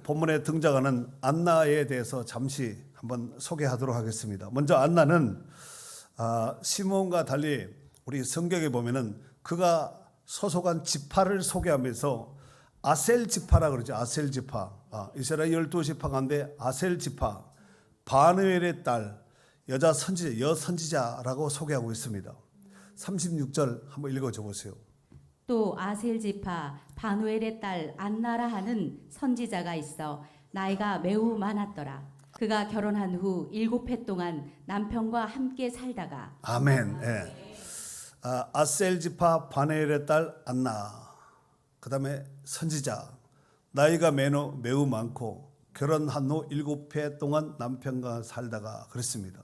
본문에 등장하는 안나에 대해서 잠시 한번 소개하도록 하겠습니다. 먼저 안나는 시므온과 달리 우리 성경에 보면은 그가 소속한 지파를 소개하면서 아셀 지파라 그러죠. 아셀 지파. 이스라엘 12지파 가운데 아셀 지파, 바누엘의 딸, 여자 선지자, 여선지자라고 소개하고 있습니다. 36절 한번 읽어줘 보세요. 또 아셀 지파 바누엘의 딸 안나라 하는 선지자가 있어 나이가 매우 많았더라. 그가 결혼한 후 7해 동안 남편과 함께 살다가. 아멘. 예. 아셀 지파 바누엘의 딸 안나, 그 다음에 선지자, 나이가 매우 많고 결혼한 후 7해 동안 남편과 살다가 그랬습니다.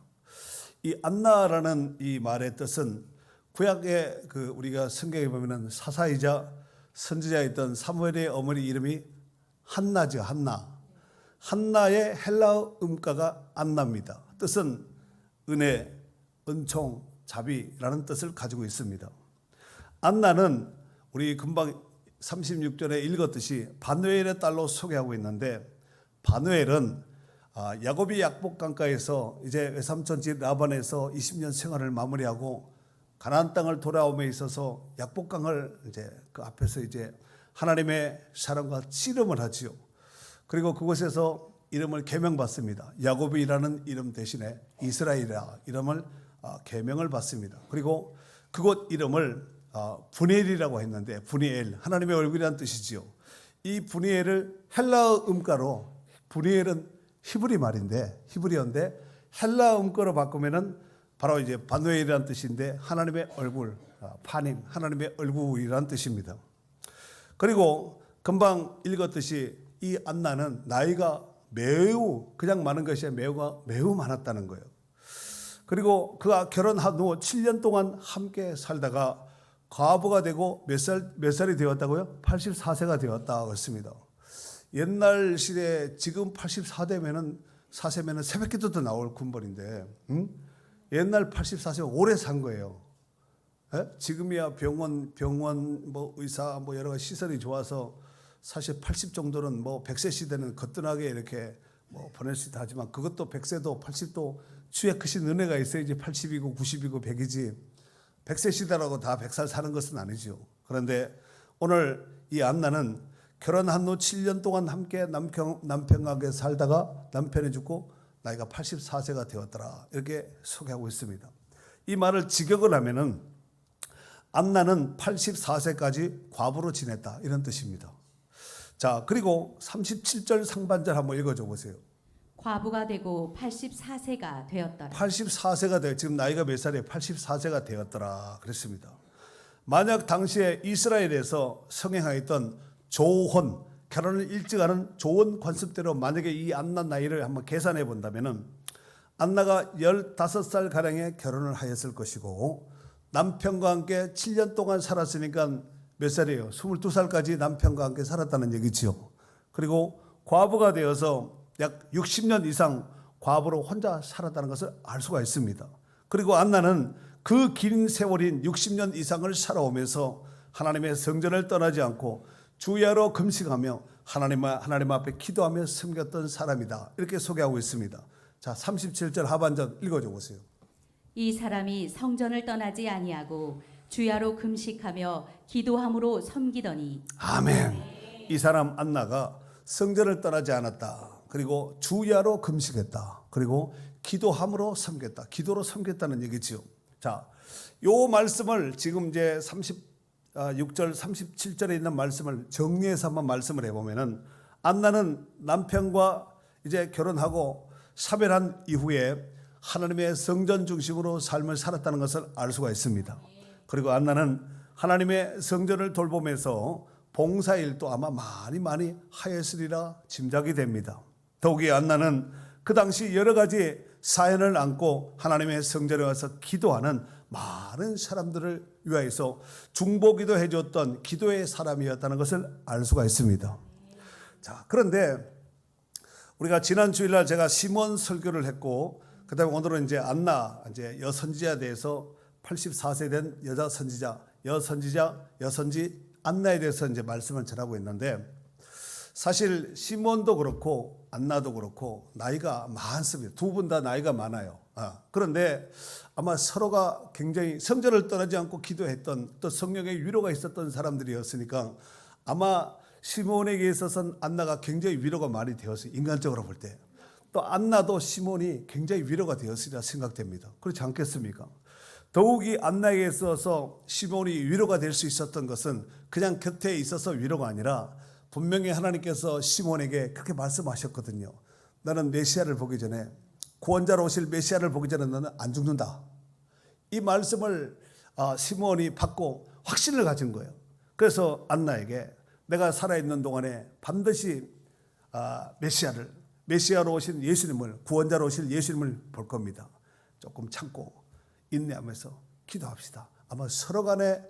이 안나라는 이 말의 뜻은 구약의 우리가 성경에 보면은 사사이자 선지자였던 사무엘의 어머니 이름이 한나죠. 한나의 헬라어 음가가 안나입니다. 뜻은 은혜, 은총, 자비라는 뜻을 가지고 있습니다. 안나는 우리 금방 36절에 읽었듯이 바누엘의 딸로 소개하고 있는데, 바누엘은 야곱이 약복 강가에서 이제 외삼촌 집 라반에서 20년 생활을 마무리하고 가나안 땅을 돌아옴에 있어서 약복강을 이제 그 앞에서 이제 하나님의 사랑과 씨름을 하지요. 그리고 그곳에서 이름을 계명받습니다. 야곱이라는 이름 대신에 이스라엘이라 이름을 계명을 받습니다. 그리고 그곳 이름을 분이엘이라고 했는데, 분이엘 하나님의 얼굴이라는 뜻이지요. 이 분이엘을 헬라어 음가로, 분이엘은 히브리 말인데 히브리어인데 헬라어 음가로 바꾸면은 바로 이제 바누엘이라는 뜻인데 하나님의 얼굴, 파님, 하나님의 얼굴이라는 뜻입니다. 그리고 금방 읽었듯이 이 안나는 나이가 매우 그냥 많은 것이 아니라 매우 많았다는 거예요. 그리고 그가 결혼한 후 7년 동안 함께 살다가 과부가 되고 몇 살이 되었다고요? 84세가 되었다고 했습니다. 옛날 시대에 지금 84세면은 새벽기도도 나올 군번인데, 옛날 84세 오래 산 거예요. 지금이야 병원 뭐 의사 뭐 여러 가지 시설이 좋아서 사실 80 정도는 뭐 100세 시대는 거뜬하게 이렇게 뭐 보낼 수 있다 하지만, 그것도 100세도 80도 주에 크신 은혜가 있어야지 80이고 90이고 100이지 100세 시대라고 다 100살 사는 것은 아니죠. 그런데 오늘 이 안나는 결혼한 후 7년 동안 함께 남편과 함께 살다가 남편이 죽고 나이가 84세가 되었더라, 이렇게 소개하고 있습니다. 이 말을 직역을 하면은 안나는 84세까지 과부로 지냈다, 이런 뜻입니다. 자, 그리고 37절 상반절 한번 읽어줘 보세요. 과부가 되고 84세가 되었더라. 84세가 돼, 지금 나이가 몇 살이에요? 84세가 되었더라 그랬습니다. 만약 당시에 이스라엘에서 성행하였던 조혼, 결혼을 일찍 하는 조언 관습대로 만약에 이 안나 나이를 한번 계산해 본다면은 안나가 15살 가량에 결혼을 하였을 것이고, 남편과 함께 7년 동안 살았으니까 몇 살이에요? 22살까지 남편과 함께 살았다는 얘기지요. 그리고 과부가 되어서 약 60년 이상 과부로 혼자 살았다는 것을 알 수가 있습니다. 그리고 안나는 그 긴 세월인 60년 이상을 살아오면서 하나님의 성전을 떠나지 않고 주야로 금식하며 하나님 앞에 기도하며 섬겼던 사람이다, 이렇게 소개하고 있습니다. 자, 37절 하반절 읽어줘 보세요. 이 사람이 성전을 떠나지 아니하고 주야로 금식하며 기도함으로 섬기더니. 아멘. 이 사람 안나가 성전을 떠나지 않았다, 그리고 주야로 금식했다, 그리고 기도함으로 섬겼다, 기도로 섬겼다는 얘기지요. 자, 요 말씀을 지금 이제 36절 37절에 있는 말씀을 정리해서 한번 말씀을 해보면은, 안나는 남편과 이제 결혼하고 사별한 이후에 하나님의 성전 중심으로 삶을 살았다는 것을 알 수가 있습니다. 그리고 안나는 하나님의 성전을 돌보면서 봉사일도 아마 많이 하였으리라 짐작이 됩니다. 더욱이 안나는 그 당시 여러 가지 사연을 안고 하나님의 성전에 와서 기도하는 많은 사람들을 위하여서 중보기도 해줬던 기도의 사람이었다는 것을 알 수가 있습니다. 자, 그런데 우리가 지난 주일날 제가 시몬 설교를 했고, 그다음에 오늘은 이제 안나, 이제 여선지자에 대해서 84세 된 여자 선지자, 여선지 안나에 대해서 이제 말씀을 전하고 있는데, 사실 시몬도 그렇고 안나도 그렇고 나이가 많습니다. 두 분 다 나이가 많아요. 그런데 아마 서로가 굉장히 성전을 떠나지 않고 기도했던 또 성령의 위로가 있었던 사람들이었으니까 아마 시몬에게 있어서는 안나가 굉장히 위로가 많이 되었어요. 인간적으로 볼 때. 또 안나도 시몬이 굉장히 위로가 되었으리라 생각됩니다. 그렇지 않겠습니까? 더욱이 안나에게 있어서 시몬이 위로가 될 수 있었던 것은 그냥 곁에 있어서 위로가 아니라 분명히 하나님께서 시몬에게 그렇게 말씀하셨거든요. 너는 메시아를 보기 전에, 구원자로 오실 메시아를 보기 전에 너는 안 죽는다. 이 말씀을 시몬이 받고 확신을 가진 거예요. 그래서 안나에게 내가 살아있는 동안에 반드시 메시아로 오신 예수님을, 구원자로 오실 예수님을 볼 겁니다. 조금 참고 인내하면서 기도합시다. 아마 서로 간에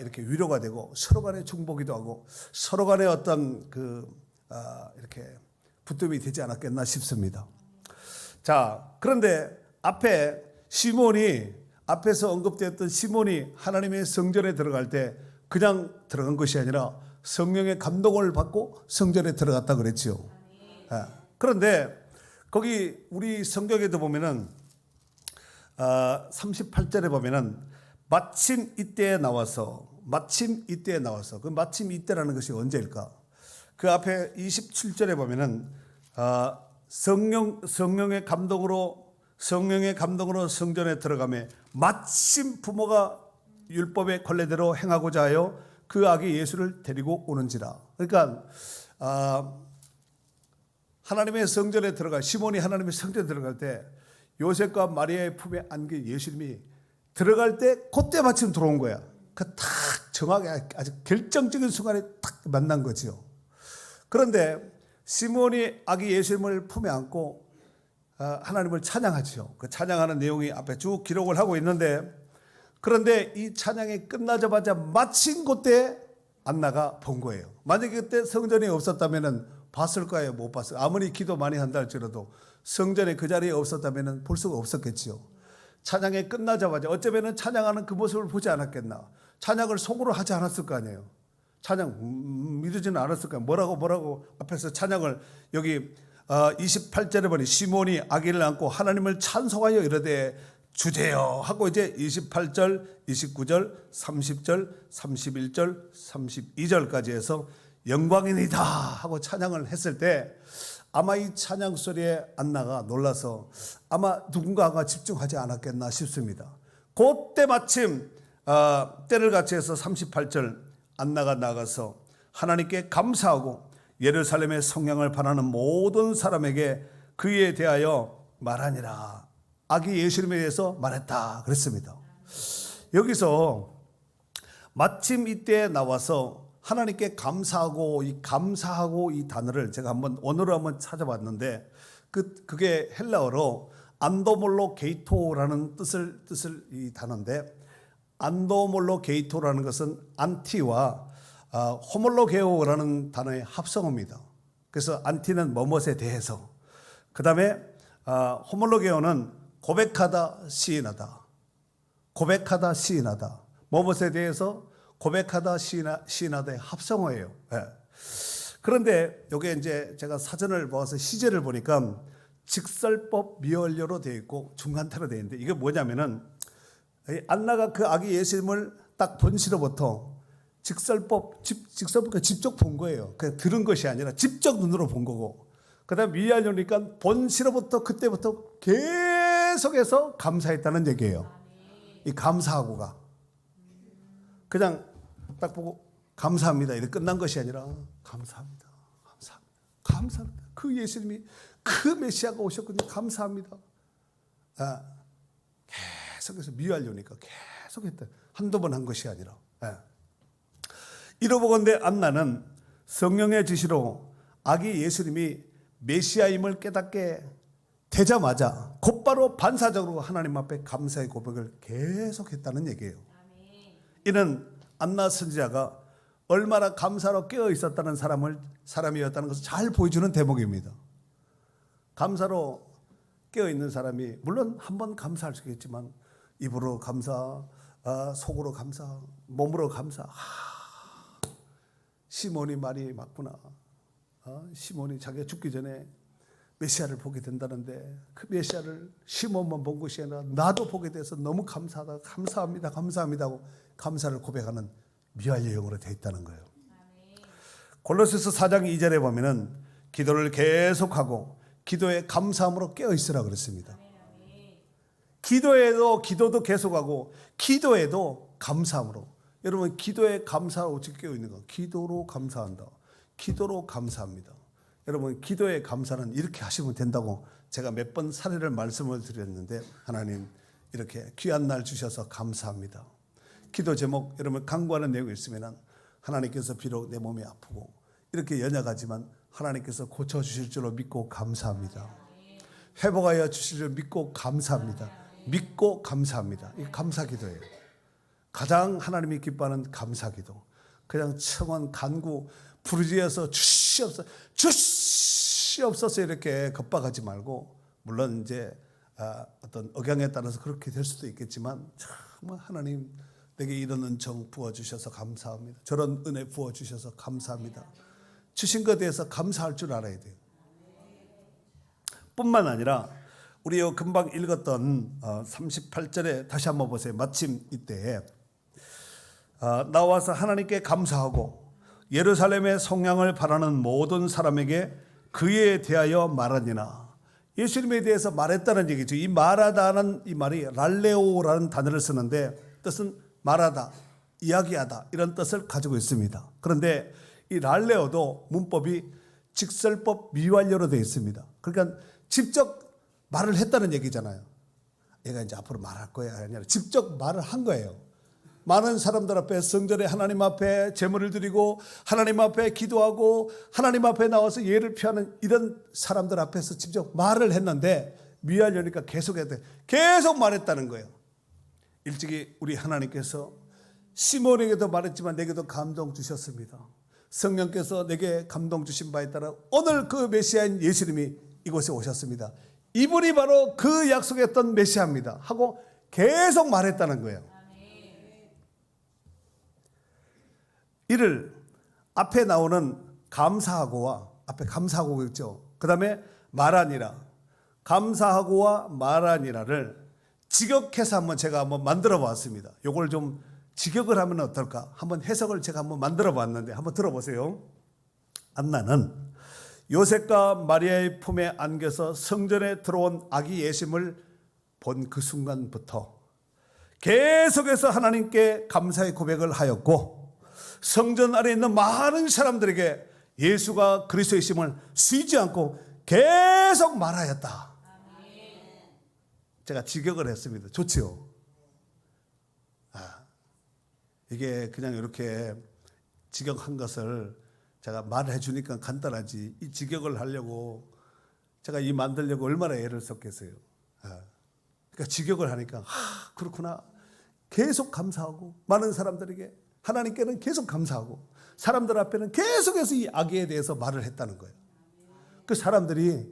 이렇게 위로가 되고 서로 간에 중보기도 하고 서로 간에 어떤 이렇게 붙듦이 되지 않았겠나 싶습니다. 자, 그런데 앞에 시몬이, 앞에서 언급되었던 시몬이 하나님의 성전에 들어갈 때 그냥 들어간 것이 아니라 성령의 감동을 받고 성전에 들어갔다 그랬죠. 그런데 거기 우리 성경에도 보면은 38절에 보면은 마침 이때에 나와서 그 마침 이때라는 것이 언제일까? 그 앞에 27절에 보면은 성령의 감동으로 성전에 들어가며 마침 부모가 율법의 권례대로 행하고자 하여 그 아기 예수를 데리고 오는지라. 그러니까 하나님의 성전에 들어가, 시몬이 하나님의 성전에 들어갈 때 요셉과 마리아의 품에 안긴 예수님이 들어갈 때 그때 마침 들어온 거야. 그 딱 정확하게 아주 결정적인 순간에 딱 만난 거죠. 그런데 시몬이 아기 예수님을 품에 안고 하나님을 찬양하죠. 그 찬양하는 내용이 앞에 쭉 기록을 하고 있는데, 그런데 이 찬양이 끝나자마자 마침 그때 안나가 본 거예요. 만약에 그때 성전이 없었다면 봤을 거예요? 못 봤어요? 아무리 기도 많이 한다 할지라도 성전에 그 자리에 없었다면 볼 수가 없었겠지요. 찬양이 끝나자마자 어쩌면 찬양하는 그 모습을 보지 않았겠나. 찬양을 속으로 하지 않았을 거 아니에요. 찬양 믿어지는 않았을 거예요. 뭐라고 앞에서 찬양을 여기 28절에 보니 시몬이 아기를 안고 하나님을 찬송하여 이르되 주제여 하고 이제 28절, 29절, 30절, 31절, 32절까지 해서 영광이니다 하고 찬양을 했을 때 아마 이 찬양 소리에 안나가 놀라서 아마 누군가가 집중하지 않았겠나 싶습니다. 그때 마침 때를 같이 해서 38절 안나가 나가서 하나님께 감사하고 예루살렘의 성령을 바라는 모든 사람에게 그에 대하여 말하니라. 아기 예수님에 대해서 말했다 그랬습니다. 여기서 마침 이때 나와서 하나님께 감사하고 이 단어를 제가 언어로 한번 찾아봤는데 그게 헬라어로 안도몰로 게이토라는 뜻을 이 단어인데, 안도몰로 게이토라는 것은 안티와 호몰로게오라는 단어의 합성어입니다. 그래서 안티는 뭐뭇에 대해서, 그 다음에 호몰로게오는 고백하다, 시인하다. 뭐뭇에 대해서 고백하다, 시인하다의 합성어예요. 그런데 이게 이제 제가 사전을 보아서 시제를 보니까 직설법 미완료로 되어 있고 중간태로 되어 있는데, 이게 뭐냐면은 안나가 그 아기 예수님을 딱 본 시로부터 직설법 직접 본 거예요. 그냥 들은 것이 아니라 직접 눈으로 본 거고, 그다음 미완료니까 본 시로부터 그때부터 계속해서 감사했다는 얘기예요. 이 감사하고가 그냥 딱 보고 감사합니다 이렇게 끝난 것이 아니라 감사합니다. 그 예수님이 그 메시아가 오셨군요. 감사합니다. 계속해서 미완료니까 계속했다. 한두 번 한 것이 아니라. 이러보건대 안나는 성령의 지시로 아기 예수님이 메시아임을 깨닫게 되자마자 곧바로 반사적으로 하나님 앞에 감사의 고백을 계속했다는 얘기예요. 이는 안나 선지자가 얼마나 감사로 깨어 있었다는 사람이었다는 것을 잘 보여주는 대목입니다. 감사로 깨어 있는 사람이 물론 한 번 감사할 수 있겠지만 입으로 감사, 속으로 감사, 몸으로 감사. 시몬이 말이 맞구나. 시몬이 자기가 죽기 전에 메시아를 보게 된다는데 그 메시아를 시몬만 본 것이 아니라 나도 보게 돼서 너무 감사하다, 감사합니다, 감사합니다 하고 감사를 고백하는 미완료 영으로 되어 있다는 거예요. 골로새서 4장 2절에 보면은 기도를 계속하고 기도에 감사함으로 깨어 있으라 그랬습니다. 기도도 계속하고 기도에도 감사함으로. 여러분 기도에 감사하고 어떻게 깨어 있는 거? 기도로 감사한다. 기도로 감사합니다. 여러분 기도의 감사는 이렇게 하시면 된다고 제가 몇 번 사례를 말씀을 드렸는데 하나님 이렇게 귀한 날 주셔서 감사합니다. 기도 제목 여러분 강구하는 내용이 있으면 하나님께서 비록 내 몸이 아프고 이렇게 연약하지만 하나님께서 고쳐주실 줄로 믿고 감사합니다. 회복하여 주실 줄 믿고 감사합니다. 믿고 감사합니다. 이게 감사기도예요. 가장 하나님이 기뻐하는 감사기도. 그냥 청원 간구 부르짖어서 주시옵소서 이렇게 겁박하지 말고 물론 이제 어떤 억양에 따라서 그렇게 될 수도 있겠지만 정말 하나님 내게 이런 은총 부어주셔서 감사합니다. 저런 은혜 부어주셔서 감사합니다. 주신 것에 대해서 감사할 줄 알아야 돼요. 뿐만 아니라 우리 금방 읽었던 38절에 다시 한번 보세요. 마침 이때 나와서 하나님께 감사하고 예루살렘의 성량을 바라는 모든 사람에게 그에 대하여 말하니라. 예수님에 대해서 말했다는 얘기죠. 이 말하다는 이 말이 랄레오라는 단어를 쓰는데 뜻은 말하다, 이야기하다 이런 뜻을 가지고 있습니다. 그런데 이 랄레오도 문법이 직설법 미완료로 되어 있습니다. 그러니까 직접 말을 했다는 얘기잖아요. 얘가 이제 앞으로 말할 거야 아니라 직접 말을 한 거예요. 많은 사람들 앞에 성전에 하나님 앞에 제물을 드리고 하나님 앞에 기도하고 하나님 앞에 나와서 예를 표하는 이런 사람들 앞에서 직접 말을 했는데 미완료니까 계속 해야 돼. 계속 말했다는 거예요. 일찍이 우리 하나님께서 시몬에게도 말했지만 내게도 감동 주셨습니다. 성령께서 내게 감동 주신 바에 따라 오늘 그 메시아인 예수님이 이곳에 오셨습니다. 이분이 바로 그 약속했던 메시아입니다 하고 계속 말했다는 거예요. 이를 앞에 나오는 감사하고와 앞에 감사하고 있죠. 그 다음에 말하니라. 감사하고와 말하니라를 직역해서 제가 한번 만들어 봤습니다. 요걸 좀 직역을 하면 어떨까? 한번 해석을 제가 한번 만들어 봤는데 한번 들어보세요. 안나는 요셉과 마리아의 품에 안겨서 성전에 들어온 아기 예수님을 본 그 순간부터 계속해서 하나님께 감사의 고백을 하였고 성전 안에 있는 많은 사람들에게 예수가 그리스도이심을 쉬지 않고 계속 말하였다. 제가 직역을 했습니다. 좋지요? 이게 그냥 이렇게 직역한 것을 제가 말을 해주니까 간단하지 이 직역을 하려고 제가 이 만들려고 얼마나 애를 썼겠어요. 그러니까 직역을 하니까 그렇구나. 계속 감사하고 많은 사람들에게 하나님께는 계속 감사하고 사람들 앞에는 계속해서 이 아기에 대해서 말을 했다는 거예요. 그 사람들이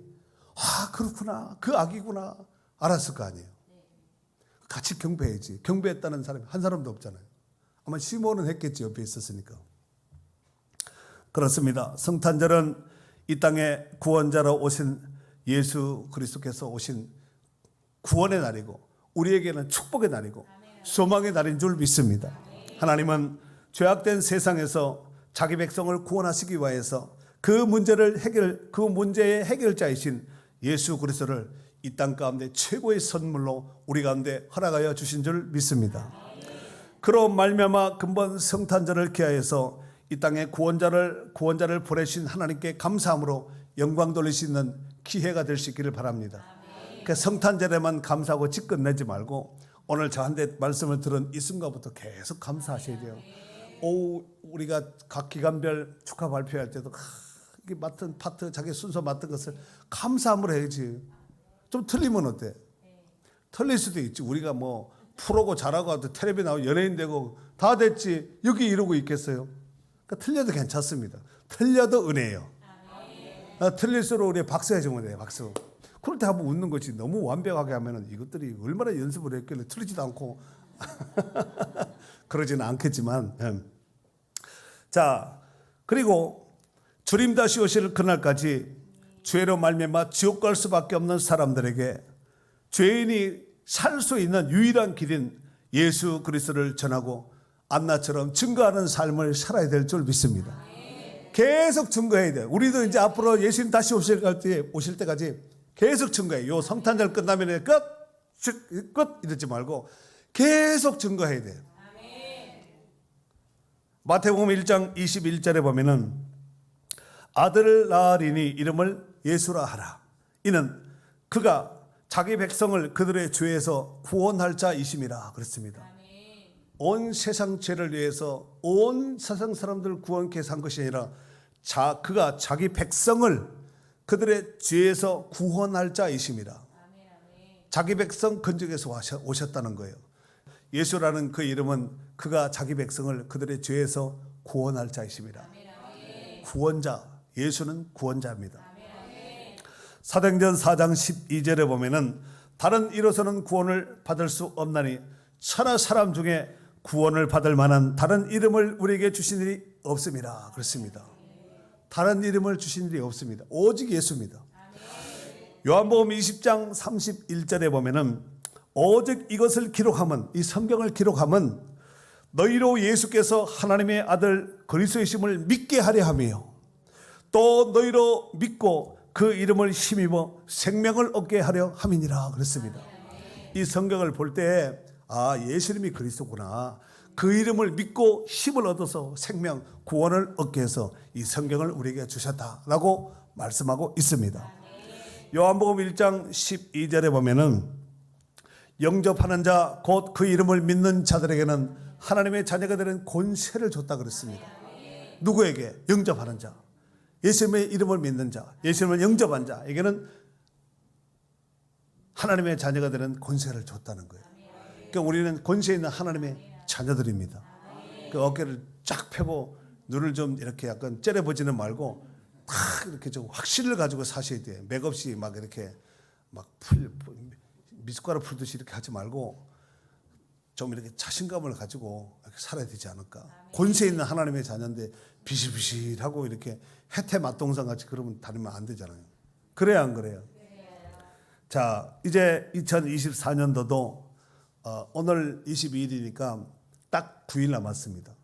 그렇구나 그 아기구나 알았을 거 아니에요. 같이 경배해야지. 경배했다는 사람이 한 사람도 없잖아요. 아마 시몬은 했겠지 옆에 있었으니까. 그렇습니다. 성탄절은 이 땅에 구원자로 오신 예수 그리스도께서 오신 구원의 날이고 우리에게는 축복의 날이고 소망의 날인 줄 믿습니다. 하나님은 죄악된 세상에서 자기 백성을 구원하시기 위해서 그 문제의 해결자이신 예수 그리스도를 이 땅 가운데 최고의 선물로 우리 가운데 허락하여 주신 줄 믿습니다. 그로 말미암아 근본 성탄절을 기하여서 이 땅에 구원자를 보내신 하나님께 감사함으로 영광 돌릴 수 있는 기회가 될 수 있기를 바랍니다. 그 성탄절에만 감사하고 집 끝내지 말고 오늘 저한테 말씀을 들은 이 순간부터 계속 감사하셔야 돼요. 우리가 각 기간별 축하 발표할 때도 이게 맡은 파트 자기 순서 맡은 것을 감사함으로 해야지. 좀 틀리면 어때? 틀릴 수도 있지. 우리가 뭐 프로고 잘하고 텔레비 나오고 연예인 되고 다 됐지. 여기 이러고 있겠어요? 그러니까 틀려도 괜찮습니다. 틀려도 은혜예요. 틀릴수록 우리 박수 해주면 돼요. 박수. 그럴 때 한번 웃는 거지. 너무 완벽하게 하면은 이것들이 얼마나 연습을 했길래 틀리지도 않고 그러지는 않겠지만 자 그리고 주님 다시 오실 그날까지 죄로 말미암아 지옥 갈 수밖에 없는 사람들에게 죄인이 살 수 있는 유일한 길인 예수 그리스도를 전하고 안나처럼 증거하는 삶을 살아야 될 줄 믿습니다. 계속 증거해야 돼요. 우리도 이제 앞으로 예수님 다시 오실 때까지 계속 증거해요. 요 성탄절 끝나면 끝 이러지 말고 계속 증거해야 돼요. 마태복음 1장 21절에 보면은 아들을 낳으리니 이름을 예수라 하라. 이는 그가 자기 백성을 그들의 죄에서 구원할 자이심이라 그랬습니다. 온 세상 죄를 위해서 온 세상 사람들을 구원케 산 것이 아니라 그가 자기 백성을 그들의 죄에서 구원할 자이심이라. 자기 백성 근적에서 오셨다는 거예요. 예수라는 그 이름은 그가 자기 백성을 그들의 죄에서 구원할 자이심이라. 구원자, 예수는 구원자입니다. 사도행전 4장 12절에 보면은 다른 이로서는 구원을 받을 수 없나니 천하 사람 중에 구원을 받을 만한 다른 이름을 우리에게 주신 일이 없습니다. 그렇습니다. 다른 이름을 주신 일이 없습니다. 오직 예수입니다. 요한복음 20장 31절에 보면은 오직 이것을 기록함은, 이 성경을 기록함은 너희로 예수께서 하나님의 아들 그리스도이심을 믿게 하려 함이요 또 너희로 믿고 그 이름을 힘입어 생명을 얻게 하려 함이니라 그랬습니다. 이 성경을 볼 때 예수님이 그리스도구나. 그 이름을 믿고 힘을 얻어서 생명, 구원을 얻게 해서 이 성경을 우리에게 주셨다라고 말씀하고 있습니다. 요한복음 1장 12절에 보면은 영접하는 자 곧 그 이름을 믿는 자들에게는 하나님의 자녀가 되는 권세를 줬다 그랬습니다. 누구에게? 영접하는 자. 예수님의 이름을 믿는 자, 예수님을 영접한 자에게는 하나님의 자녀가 되는 권세를 줬다는 거예요. 그러니까 우리는 권세 있는 하나님의 자녀들입니다. 그 어깨를 쫙 펴고 눈을 좀 이렇게 약간 째려보지는 말고 탁 이렇게 좀 확신을 가지고 사셔야 돼요. 맥없이 막 이렇게 막 미숫가루 풀듯이 이렇게 하지 말고 좀 이렇게 자신감을 가지고 이렇게 살아야 되지 않을까. 권세 있는 하나님의 자녀인데 비실비실하고 이렇게 해태 맛동산 같이 그러면 다니면 안 되잖아요. 그래야 안 그래요? 자, 이제 2024년도도 오늘 22일이니까 딱 9일 남았습니다.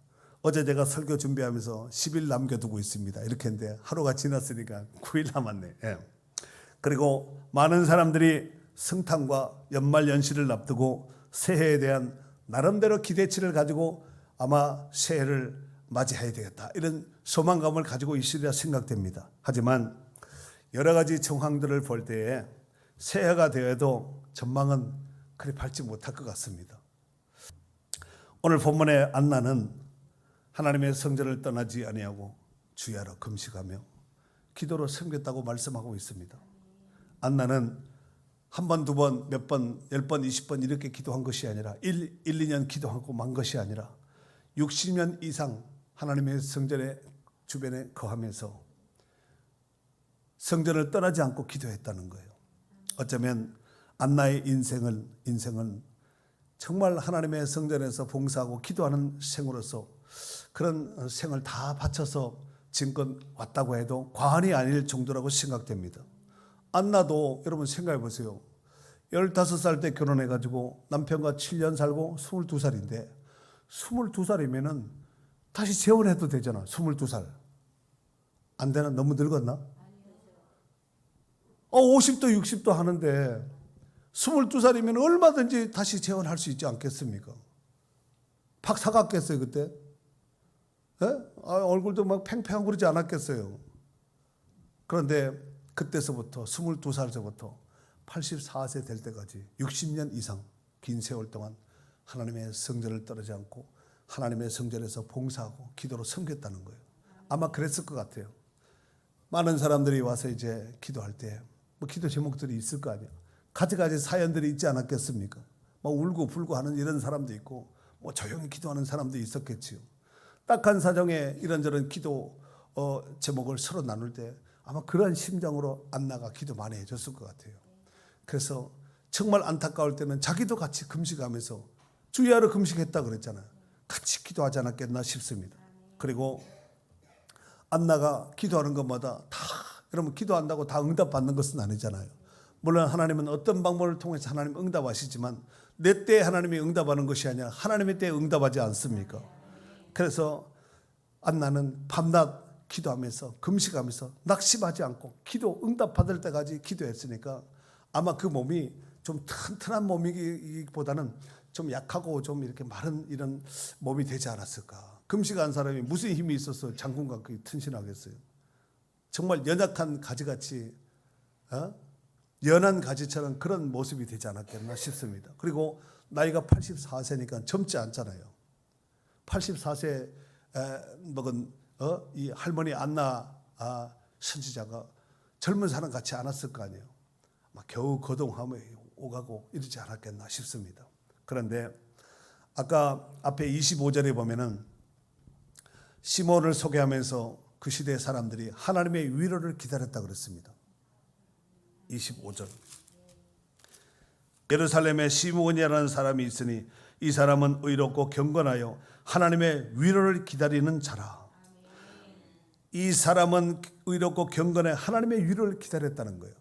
어제 제가 설교 준비하면서 10일 남겨두고 있습니다. 이렇게 했는데 하루가 지났으니까 9일 남았네. 예. 그리고 많은 사람들이 성탄과 연말 연시를 앞두고 새해에 대한 나름대로 기대치를 가지고 아마 새해를 맞이해야 되겠다. 이런 소망감을 가지고 있으리라 생각됩니다. 하지만 여러 가지 정황들을 볼 때에 새해가 되어도 전망은 그리 밝지 못할 것 같습니다. 오늘 본문의 안나는 하나님의 성전을 떠나지 아니하고 주야로 금식하며 기도로 섬겼다고 말씀하고 있습니다. 안나는 한 번, 두 번, 몇 번, 10번, 20번 이렇게 기도한 것이 아니라 1, 2년 기도하고 만 것이 아니라 60년 이상 하나님의 성전의 주변에 거하면서 성전을 떠나지 않고 기도했다는 거예요. 어쩌면 안나의 인생은 정말 하나님의 성전에서 봉사하고 기도하는 생으로서 그런 생을 다 바쳐서 지금껏 왔다고 해도 과언이 아닐 정도라고 생각됩니다. 안나도 여러분 생각해 보세요. 15살 때 결혼해가지고 남편과 7년 살고 22살인데 22살이면은 다시 재혼해도 되잖아. 22살. 안 되나? 너무 늙었나? 50도 60도 하는데 22살이면 얼마든지 다시 재혼할 수 있지 않겠습니까? 팍 사갔겠어요 그때? 얼굴도 막 팽팽하고 그러지 않았겠어요? 그런데 그때서부터 22살서부터 84세 될 때까지 60년 이상 긴 세월 동안 하나님의 성전을 떠나지 않고 하나님의 성전에서 봉사하고 기도로 섬겼다는 거예요. 아마 그랬을 것 같아요. 많은 사람들이 와서 이제 기도할 때 뭐 기도 제목들이 있을 거 아니에요. 가지가지 사연들이 있지 않았겠습니까? 뭐 울고 불고 하는 이런 사람도 있고 뭐 조용히 기도하는 사람도 있었겠지요. 딱한 사정에 이런저런 기도 제목을 서로 나눌 때 아마 그런 심정으로 안나가 기도 많이 해줬을 것 같아요. 그래서 정말 안타까울 때는 자기도 같이 금식하면서 주야로 금식했다 그랬잖아요. 같이 기도하지 않았겠나 싶습니다. 그리고 안나가 기도하는 것마다 다 여러분 기도한다고 다 응답받는 것은 아니잖아요. 물론 하나님은 어떤 방법을 통해서 하나님 응답하시지만 내 때에 하나님이 응답하는 것이 아니라 하나님의 때에 응답하지 않습니까? 그래서 안나는 밤낮 기도하면서 금식하면서 낙심하지 않고 기도 응답받을 때까지 기도했으니까 아마 그 몸이 좀 튼튼한 몸이기보다는 좀 약하고 좀 이렇게 마른 이런 몸이 되지 않았을까. 금식한 사람이 무슨 힘이 있어서 장군과 그렇게 튼실하겠어요. 정말 연약한 가지같이 연한 가지처럼 그런 모습이 되지 않았겠나 싶습니다. 그리고 나이가 84세니까 젊지 않잖아요. 84세 먹은 이 할머니 안나 선지자가 젊은 사람 같지 않았을 거 아니에요. 막 겨우 거동하며 오가고 이러지 않았겠나 싶습니다. 그런데 아까 앞에 25절에 보면은 시몬을 소개하면서 그 시대 사람들이 하나님의 위로를 기다렸다 그랬습니다. 25절. 예루살렘에 시몬이라는 사람이 있으니 이 사람은 의롭고 경건하여 하나님의 위로를 기다리는 자라. 이 사람은 의롭고 경건해 하나님의 위로를 기다렸다는 거예요.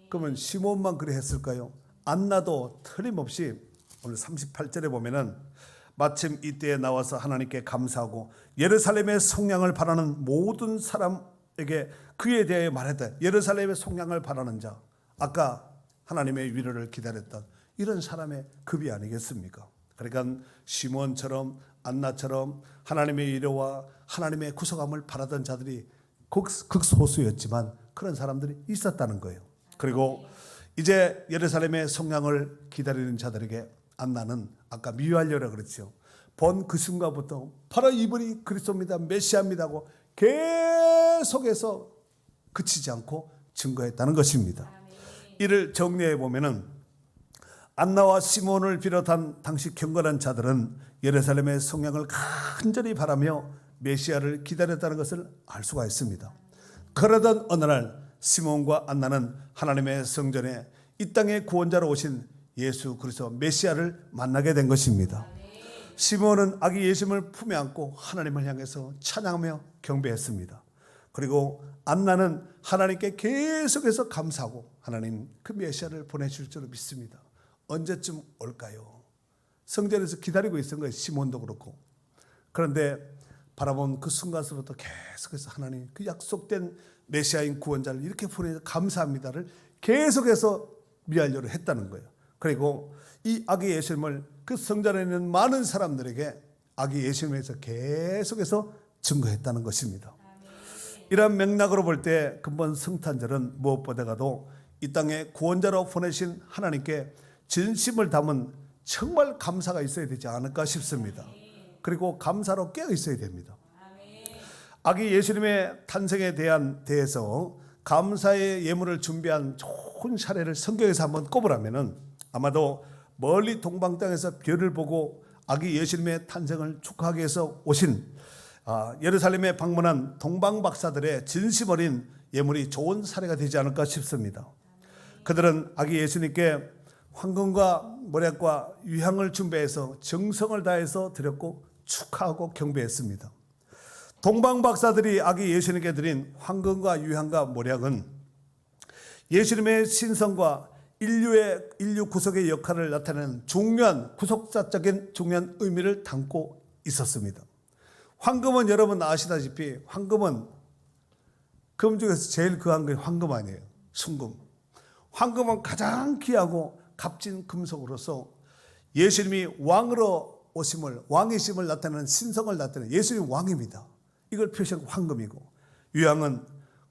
그러면 시몬만 그래 했을까요? 안나도 틀림없이 오늘 38절에 보면은 마침 이때에 나와서 하나님께 감사하고 예루살렘의 속량을 바라는 모든 사람에게 그에 대해 말했다. 예루살렘의 속량을 바라는 자, 아까 하나님의 위로를 기다렸던 이런 사람의 급이 아니겠습니까? 그러니까 시몬처럼 안나처럼 하나님의 위로와 하나님의 구속함을 바라던 자들이 극소수였지만 그런 사람들이 있었다는 거예요. 그리고 이제 예루살렘의 속량을 기다리는 자들에게 안나는 아까 미완료라 그랬죠. 본 그 순간부터 바로 이분이 그리스도입니다, 메시아입니다 하고 계속해서 그치지 않고 증거했다는 것입니다. 이를 정리해 보면은 안나와 시몬을 비롯한 당시 경건한 자들은 예루살렘의 속량을 간절히 바라며 메시아를 기다렸다는 것을 알 수가 있습니다. 그러던 어느 날 시몬과 안나는 하나님의 성전에 이 땅의 구원자로 오신 예수 그리스도 메시아를 만나게 된 것입니다. 시몬은 아기 예수님을 품에 안고 하나님을 향해서 찬양하며 경배했습니다. 그리고 안나는 하나님께 계속해서 감사하고 하나님 그 메시아를 보내실 줄 믿습니다. 언제쯤 올까요? 성전에서 기다리고 있었던 거예요. 시몬도 그렇고. 그런데 바라본 그 순간서부터 계속해서 하나님 그 약속된 메시아인 구원자를 이렇게 보내서 감사합니다를 계속해서 미알료를 했다는 거예요. 그리고 이 아기 예수님을 그 성전에 있는 많은 사람들에게 아기 예수님에서 계속해서 증거했다는 것입니다. 이런 맥락으로 볼 때 근본 성탄절은 무엇보다도 이 땅에 구원자로 보내신 하나님께 진심을 담은 정말 감사가 있어야 되지 않을까 싶습니다. 그리고 감사로 깨어 있어야 됩니다. 아기 예수님의 탄생에 대해서 감사의 예물을 준비한 좋은 사례를 성경에서 한번 꼽으라면은 아마도 멀리 동방 땅에서 별을 보고 아기 예수님의 탄생을 축하하기 위해서 오신 예루살렘에 방문한 동방 박사들의 진심 어린 예물이 좋은 사례가 되지 않을까 싶습니다. 그들은 아기 예수님께 황금과 모략과 유향을 준비해서 정성을 다해서 드렸고 축하하고 경배했습니다. 동방 박사들이 아기 예수님께 드린 황금과 유향과 모략은 예수님의 신성과 인류 구속의 역할을 나타내는 중요한 구속사적인 중요한 의미를 담고 있었습니다. 황금은 여러분 아시다시피 황금은 금 중에서 제일 귀한 게 황금 아니에요. 순금. 황금은 가장 귀하고 값진 금속으로서 예수님이 왕으로 오심을 왕이심을 나타내는 신성을 나타내는 예수님 왕입니다. 이걸 표시한 황금이고 유향은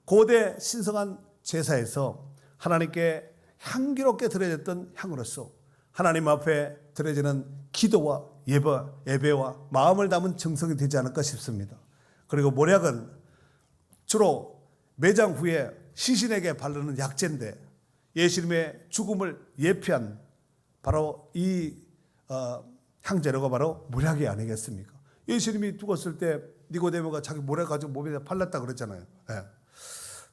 고대 신성한 제사에서 하나님께 향기롭게 드려졌던 향으로서 하나님 앞에 드려지는 기도와 예배와 마음을 담은 정성이 되지 않을까 싶습니다. 그리고 모략은 주로 매장 후에 시신에게 바르는 약재인데 예수님의 죽음을 예표한 바로 이 향재료가 바로 모략이 아니겠습니까? 예수님이 죽었을 때 니고데모가 자기 모략 가지고 몸에다 발랐다 그랬잖아요. 네.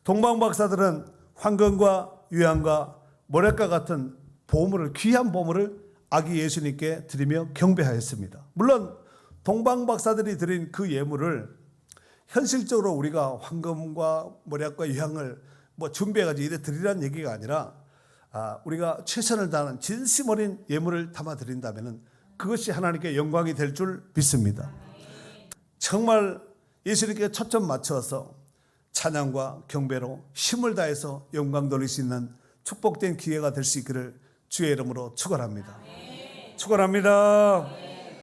동방 박사들은 황금과 유향과 모략과 같은 보물을 귀한 보물을 아기 예수님께 드리며 경배하였습니다. 물론 동방 박사들이 드린 그 예물을 현실적으로 우리가 황금과 모략과 유향을 뭐 준비해가지고 이래 드리라는 얘기가 아니라 우리가 최선을 다하는 진심 어린 예물을 담아 드린다면 그것이 하나님께 영광이 될 줄 믿습니다. 정말 예수님께 초점 맞춰서 찬양과 경배로 힘을 다해서 영광 돌릴 수 있는 축복된 기회가 될 수 있기를 주의 이름으로 축원합니다. 축원합니다.